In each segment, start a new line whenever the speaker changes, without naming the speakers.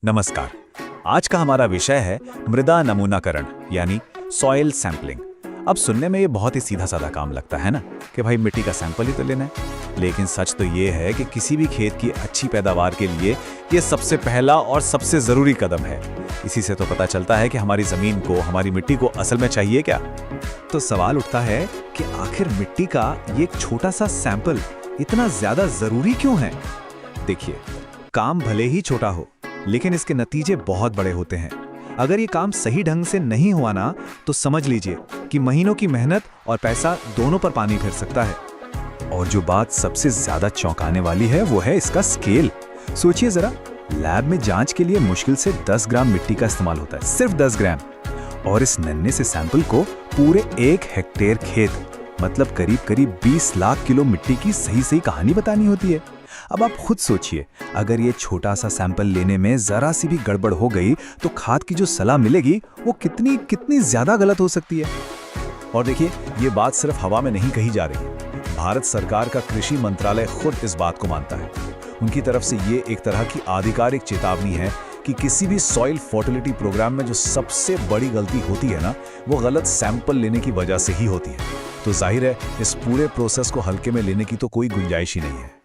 नमस्कार। आज का हमारा विषय है मृदा नमूनाकरण यानी सॉइल सैंपलिंग। अब सुनने में ये बहुत ही सीधा साधा काम लगता है ना कि भाई मिट्टी का सैंपल ही तो लेना है, लेकिन सच तो ये है कि किसी भी खेत की अच्छी पैदावार के लिए ये सबसे पहला और सबसे ज़रूरी कदम है। इसी से तो पता चलता है कि हमारी ज़मीन को, हमारी मिट्टी को असल में चाहिए क्या। तो सवाल उठता है कि आखिर मिट्टी का ये एक छोटा सा सैंपल इतना ज़्यादा ज़रूरी क्यों है। देखिए, काम भले ही छोटा हो लेकिन इसके नतीजे बहुत बड़े होते हैं। अगर ये काम सही ढंग से नहीं हुआ ना तो समझ लीजिए कि महीनों की मेहनत और पैसा दोनों पर पानी फिर सकता है। और जो बात सबसे ज्यादा चौंकाने वाली है वो है इसका स्केल। सोचिए जरा, लैब में जांच के लिए मुश्किल से 10 ग्राम मिट्टी का इस्तेमाल होता है, सिर्फ 10 ग्राम। और इस नन्हे से सैंपल को पूरे 1 हेक्टेयर खेत मतलब करीब 20 लाख किलो मिट्टी की सही कहानी बतानी होती है। अब आप खुद सोचिए, अगर ये छोटा सा सैंपल लेने में जरा सी भी गड़बड़ हो गई तो खाद की जो सलाह मिलेगी वो कितनी ज्यादा गलत हो सकती है। और देखिए, ये बात सिर्फ हवा में नहीं कही जा रही। भारत सरकार का कृषि मंत्रालय खुद इस बात को मानता है। उनकी तरफ से ये एक तरह की आधिकारिक चेतावनी है कि किसी भी सॉइल फर्टिलिटी प्रोग्राम में जो सबसे बड़ी गलती होती है ना, वो गलत सैंपल लेने की वजह से ही होती है। तो जाहिर है इस पूरे प्रोसेस को हल्के में लेने की तो कोई गुंजाइश ही नहीं है।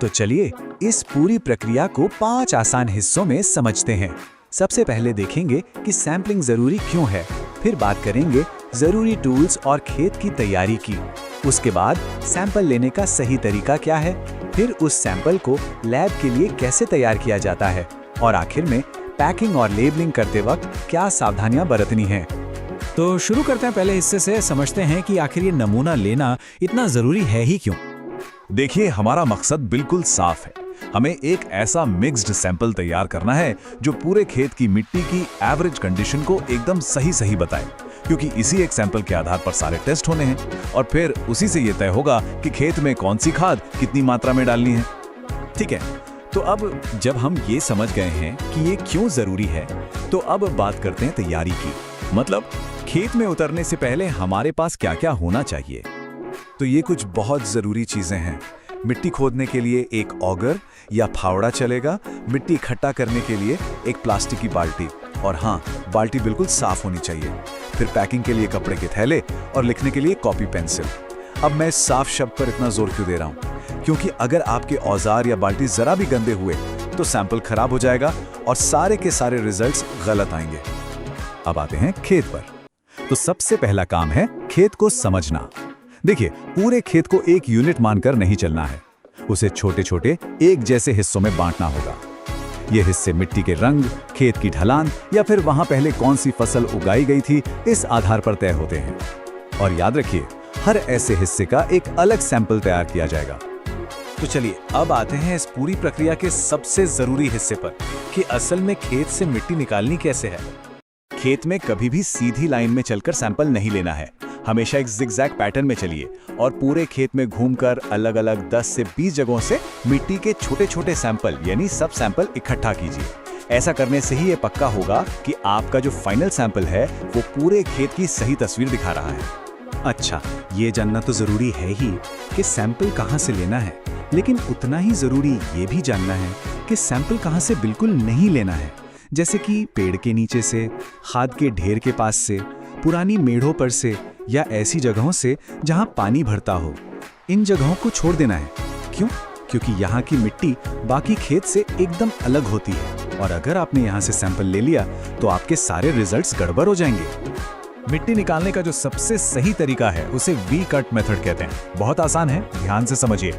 तो चलिए इस पूरी प्रक्रिया को 5 आसान हिस्सों में समझते हैं। सबसे पहले देखेंगे कि सैंपलिंग जरूरी क्यों है, फिर बात करेंगे जरूरी टूल्स और खेत की तैयारी की। उसके बाद सैंपल लेने का सही तरीका क्या है, फिर उस सैंपल को लैब के लिए कैसे तैयार किया जाता है, और आखिर में पैकिंग और लेबलिंग करते वक्त क्या सावधानियां बरतनी हैं।
तो शुरू करते हैं पहले हिस्से से, समझते हैं कि आखिर ये नमूना लेना इतना जरूरी है ही क्यों।
देखिए, हमारा मकसद बिल्कुल साफ है। हमें एक ऐसा मिक्स्ड सैंपल तैयार करना है जो पूरे खेत की मिट्टी की एवरेज कंडीशन को एकदम सही बताए, क्योंकि इसी एक सैंपल के आधार पर सारे टेस्ट होने हैं और फिर उसी से ये तय होगा कि खेत में कौन सी खाद कितनी मात्रा में डालनी है। ठीक है, तो अब जब हम ये समझ गए हैं कि ये क्यों जरूरी है, तो अब बात करते हैं तैयारी की। मतलब खेत में उतरने से पहले हमारे पास क्या क्या होना चाहिए। तो ये कुछ बहुत जरूरी चीजें हैं। मिट्टी खोदने के लिए एक ऑगर या फावड़ा चलेगा, मिट्टी इकट्ठा करने के लिए एक प्लास्टिक की बाल्टी, और हाँ, बाल्टी बिल्कुल साफ होनी चाहिए। फिर पैकिंग के लिए कपड़े के थैले और लिखने के लिए कॉपी पेंसिल। अब मैं साफ शब्द पर इतना जोर क्यों दे रहा हूँ, क्योंकि अगर आपके औजार या बाल्टी जरा भी गंदे हुए तो सैंपल खराब हो जाएगा और सारे के सारे रिजल्ट्स गलत आएंगे। अब आते हैं खेत पर। तो सबसे पहला काम है खेत को समझना। देखिए, पूरे खेत को एक यूनिट मानकर नहीं चलना है, उसे छोटे छोटे एक जैसे हिस्सों में बांटना होगा। ये हिस्से मिट्टी के रंग, खेत की ढलान या फिर वहां पहले कौन सी फसल उगाई गई थी, इस आधार पर तय होते हैं। और याद रखिए, हर ऐसे हिस्से का एक अलग सैंपल तैयार किया जाएगा। तो चलिए अब आते हैं इस पूरी प्रक्रिया के सबसे जरूरी हिस्से पर कि असल में खेत से मिट्टी निकालनी कैसे है। खेत में कभी भी सीधी लाइन में चलकर सैंपल नहीं लेना है, हमेशा एक जिगजैग पैटर्न में चलिए और पूरे खेत में घूमकर अलग अलग 10 से 20 जगहों से मिट्टी के छोटे छोटे सैंपल यानी सब सैंपल इकट्ठा कीजिए। ऐसा करने से ही ये पक्का होगा कि आपका जो फाइनल सैंपल है वो पूरे खेत की सही तस्वीर दिखा रहा है। अच्छा, ये जानना तो जरूरी है ही कि सैंपल कहाँ से लेना है, लेकिन उतना ही जरूरी ये भी जानना है कि सैंपल कहाँ से बिल्कुल नहीं लेना है, जैसे कि पेड़ के नीचे से, खाद के ढेर के पास से, पुरानी मेढ़ों पर से, या ऐसी जगहों से जहां पानी भरता हो। इन जगहों को छोड़ देना है। क्यों? क्योंकि यहाँ की मिट्टी बाकी खेत से एकदम अलग होती है और अगर आपने यहाँ से सैंपल ले लिया तो आपके सारे रिजल्ट्स गड़बड़ हो जाएंगे।
मिट्टी निकालने का जो सबसे सही तरीका है उसे वी कट मेथड कहते हैं। बहुत आसान है, ध्यान से समझिए।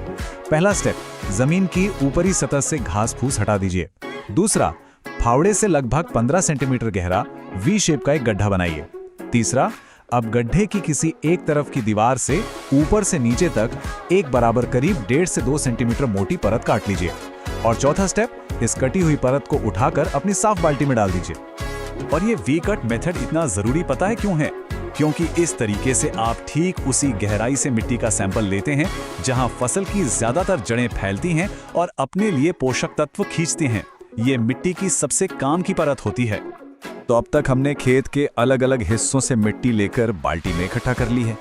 पहला स्टेप, जमीन की ऊपरी सतह से घास फूस हटा दीजिए। दूसरा, फावड़े से लगभग 15 सेंटीमीटर गहरा वी शेप का एक गड्ढा बनाइए। तीसरा, अब गड्ढे की किसी एक तरफ की दीवार से ऊपर से नीचे तक एक बराबर करीब 1.5 से 2 सेंटीमीटर मोटी परत काट लीजिए। और चौथा स्टेप, इस कटी हुई परत को उठाकर अपनी साफ बाल्टी में डाल दीजिए। और ये वी कट मेथड इतना जरूरी पता है क्यों है? क्योंकि इस तरीके से आप ठीक उसी गहराई से मिट्टी का सैंपल लेते हैं जहां फसल की ज्यादातर जड़ें फैलती हैं और अपने लिए पोषक तत्व खींचती हैं। ये मिट्टी की सबसे काम की परत होती है।
तो अब तक हमने खेत के अलग अलग हिस्सों से मिट्टी लेकर बाल्टी में इकट्ठा कर ली है।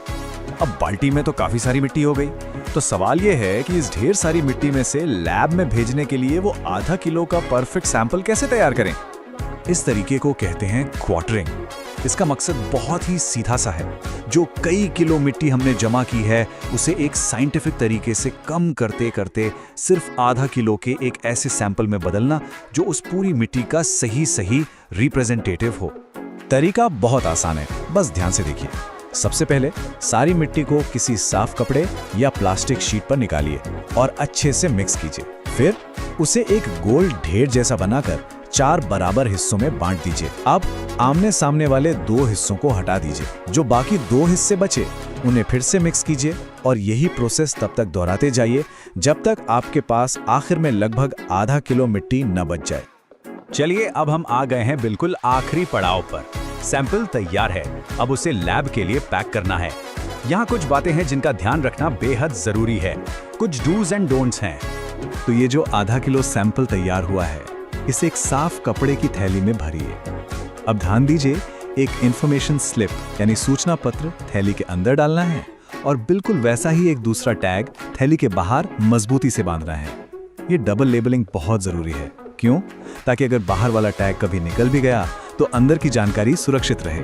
अब बाल्टी में तो काफी सारी मिट्टी हो गई। तो सवाल ये है कि इस ढेर सारी मिट्टी में से लैब में भेजने के लिए वो आधा किलो का परफेक्ट सैंपल कैसे तैयार करें? इस तरीके को कहते हैं क्वार्टरिंग। इसका मकसद बहुत ही सीधा सा है। जो कई किलो मिट्टी हमने जमा की है उसे एक साइंटिफिक तरीके से कम करते करते सिर्फ आधा किलो के एक ऐसे सैंपल में बदलना जो उस पूरी मिट्टी का सही रिप्रेजेंटेटिव हो। तरीका बहुत आसान है, बस ध्यान से देखिए। सबसे पहले सारी मिट्टी को किसी साफ कपड़े या प्लास्टिक शीट पर निकालिए और अच्छे से मिक्स कीजिए। फिर उसे एक गोल ढेर जैसा बनाकर 4 बराबर हिस्सों में बांट दीजिए। अब आमने सामने वाले 2 हिस्सों को हटा दीजिए। जो बाकी 2 हिस्से बचे उन्हें फिर से मिक्स कीजिए और यही प्रोसेस तब तक दोहराते जाइए जब तक आपके पास आखिर में लगभग आधा किलो मिट्टी न बच जाए।
चलिए अब हम आ गए हैं बिल्कुल आखिरी पड़ाव पर। सैंपल तैयार है, अब उसे लैब के लिए पैक करना है। यहाँ कुछ बातें हैं जिनका ध्यान रखना बेहद जरूरी है। कुछ डूज एंड डोंट्स हैं।
तो ये जो आधा किलो सैंपल तैयार हुआ है इसे एक साफ कपड़े की थैली में भरिए। अब ध्यान दीजिए, एक इंफॉर्मेशन स्लिप यानी सूचना पत्र थैली के अंदर डालना है और बिल्कुल वैसा ही एक दूसरा टैग थैली के बाहर मजबूती से बांधना है। ये डबल लेबलिंग बहुत जरूरी है। क्यों? ताकि अगर बाहर वाला टैग कभी निकल भी गया तो अंदर की जानकारी सुरक्षित रहे।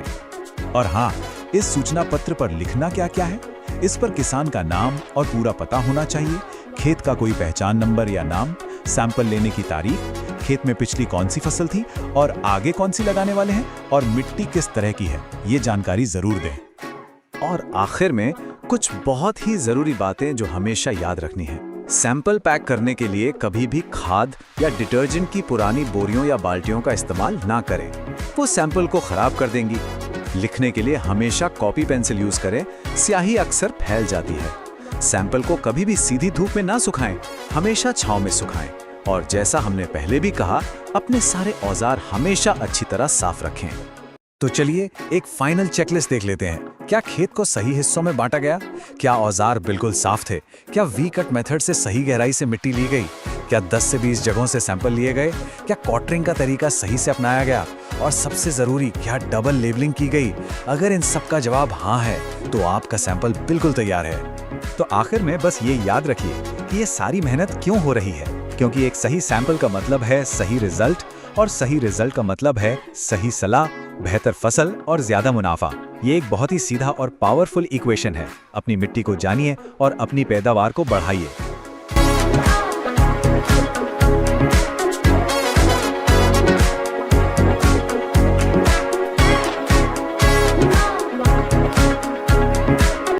और हाँ, इस सूचना पत्र पर लिखना क्या क्या है? इस पर किसान का नाम और पूरा पता होना चाहिए, खेत का कोई पहचान नंबर या नाम, सैंपल लेने की तारीख, खेत में पिछली कौन सी फसल थी और आगे कौन सी लगाने वाले हैं और मिट्टी किस तरह की है, ये जानकारी जरूर दें। और आखिर में कुछ बहुत ही जरूरी बातें जो हमेशा याद रखनी है। सैंपल पैक करने के लिए कभी भी खाद या डिटर्जेंट की पुरानी बोरियों या बाल्टियों का इस्तेमाल ना करें, वो सैंपल को खराब कर देंगी। लिखने के लिए हमेशा कॉपी पेंसिल यूज करें, स्याही अक्सर फैल जाती है। सैंपल को कभी भी सीधी धूप में ना सुखाएं, हमेशा छांव में सुखाएं। और जैसा हमने पहले भी कहा, अपने सारे औजार हमेशा अच्छी तरह साफ रखें। तो चलिए एक फाइनल चेकलिस्ट देख लेते हैं। क्या खेत को सही हिस्सों में बांटा गया? क्या औजार बिल्कुल साफ थे? क्या वी कट मेथड से सही गहराई से मिट्टी ली गई? क्या 10 से 20 जगहों से सैंपल लिए गए? क्या क्वार्टरिंग का तरीका सही से अपनाया गया? और सबसे जरूरी, क्या डबल लेबलिंग की गई? अगर इन सब का जवाब हाँ है तो आपका सैंपल बिल्कुल तैयार है। तो आखिर में बस ये याद रखिए कि ये सारी मेहनत क्यों हो रही है, क्योंकि एक सही सैंपल का मतलब है सही रिजल्ट, और सही रिजल्ट का मतलब है सही सलाह, बेहतर फसल और ज्यादा मुनाफा। ये एक बहुत ही सीधा और पावरफुल इक्वेशन है। अपनी मिट्टी को जानिए और अपनी पैदावार को बढ़ाइए।